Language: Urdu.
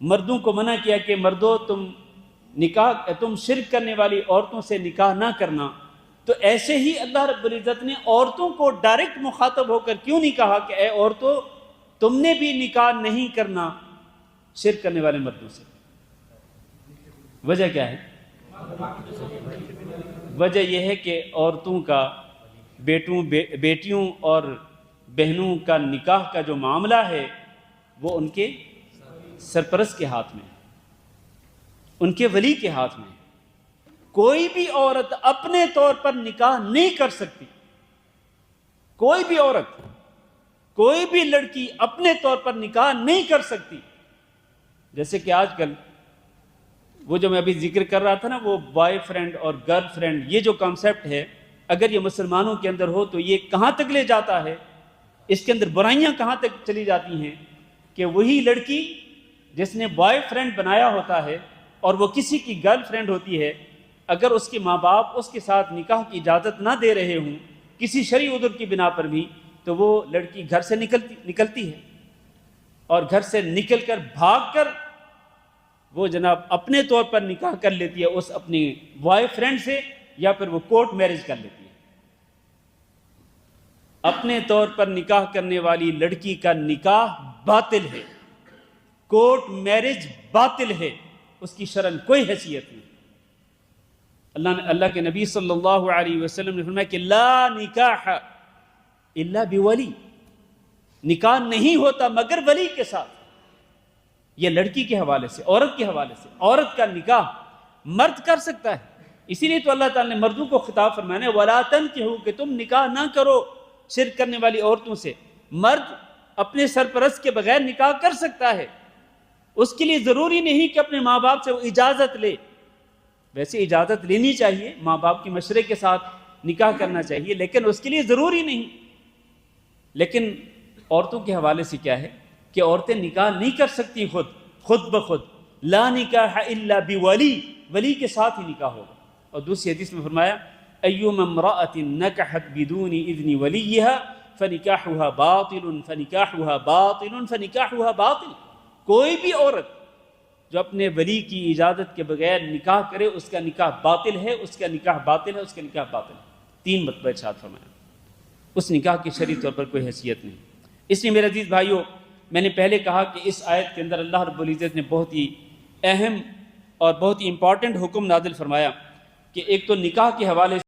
مردوں کو منع کیا کہ مردوں تم شرک کرنے والی عورتوں سے نکاح نہ کرنا، تو ایسے ہی اللہ رب العزت نے عورتوں کو ڈائریکٹ مخاطب ہو کر کیوں نہیں کہا کہ اے عورتوں تم نے بھی نکاح نہیں کرنا شرک کرنے والے مردوں سے؟ وجہ کیا ہے؟ وجہ یہ ہے کہ عورتوں کا بیٹیوں اور بہنوں کا نکاح کا جو معاملہ ہے وہ ان کے سرپرست کے ہاتھ میں، ان کے ولی کے ہاتھ میں۔ کوئی بھی عورت اپنے طور پر نکاح نہیں کر سکتی، کوئی بھی عورت، کوئی بھی لڑکی اپنے طور پر نکاح نہیں کر سکتی۔ جیسے کہ آج کل وہ جو میں ابھی ذکر کر رہا تھا نا، وہ بوائے فرینڈ اور گرل فرینڈ، یہ جو کانسیپٹ ہے، اگر یہ مسلمانوں کے اندر ہو تو یہ کہاں تک لے جاتا ہے، اس کے اندر برائیاں کہاں تک چلی جاتی ہیں کہ وہی لڑکی جس نے بوائے فرینڈ بنایا ہوتا ہے اور وہ کسی کی گرل فرینڈ ہوتی ہے، اگر اس کے ماں باپ اس کے ساتھ نکاح کی اجازت نہ دے رہے ہوں کسی شرعی عذر کی بنا پر بھی، تو وہ لڑکی گھر سے نکلتی ہے، اور گھر سے نکل کر بھاگ کر وہ جناب اپنے طور پر نکاح کر لیتی ہے اس اپنی بوائے فرینڈ سے، یا پھر وہ کورٹ میرج کر لیتی ہے۔ اپنے طور پر نکاح کرنے والی لڑکی کا نکاح باطل ہے، کورٹ میرج باطل ہے، اس کی شرعاً کوئی حیثیت نہیں۔ اللہ کے نبی صلی اللہ علیہ وسلم نے فرمایا کہ لا نکاح الا بولی، نکاح نہیں ہوتا مگر ولی کے ساتھ۔ یہ لڑکی کے حوالے سے، عورت کے حوالے سے، عورت کا نکاح مرد کر سکتا ہے۔ اسی لیے تو اللہ تعالیٰ نے مردوں کو خطاب فرمایا وَلَا تَنْكِحُوا کہ تم نکاح نہ کرو شرک کرنے والی عورتوں سے۔ مرد اپنے سرپرست کے بغیر نکاح کر سکتا ہے، اس کے لیے ضروری نہیں کہ اپنے ماں باپ سے وہ اجازت لے۔ ویسے اجازت لینی چاہیے، ماں باپ کی مشورے کے ساتھ نکاح کرنا چاہیے، لیکن اس کے لیے ضروری نہیں۔ لیکن عورتوں کے حوالے سے کیا ہے کہ عورتیں نکاح نہیں کر سکتی خود بخود، لا نکاح الا بولی، ولی کے ساتھ ہی نکاح ہوگا۔ اور دوسری حدیث میں فرمایا ایما امرأة نکحت بدون اذن ولیہا فنکاحها باطل فنکاحها باطل فنکاحها باطل۔ کوئی بھی عورت جو اپنے ولی کی اجازت کے بغیر نکاح کرے اس کا نکاح باطل ہے، اس کا نکاح باطل ہے، اس کا نکاح باطل ہے۔ 3 مرتبہ ارشاد فرمایا، اس نکاح کی شرعی طور پر کوئی حیثیت نہیں۔ اس لیے میرے عزیز بھائیوں، میں نے پہلے کہا کہ اس آیت کے اندر اللہ رب العزت نے بہت ہی اہم اور بہت ہی امپورٹنٹ حکم نازل فرمایا کہ ایک تو نکاح کے حوالے سے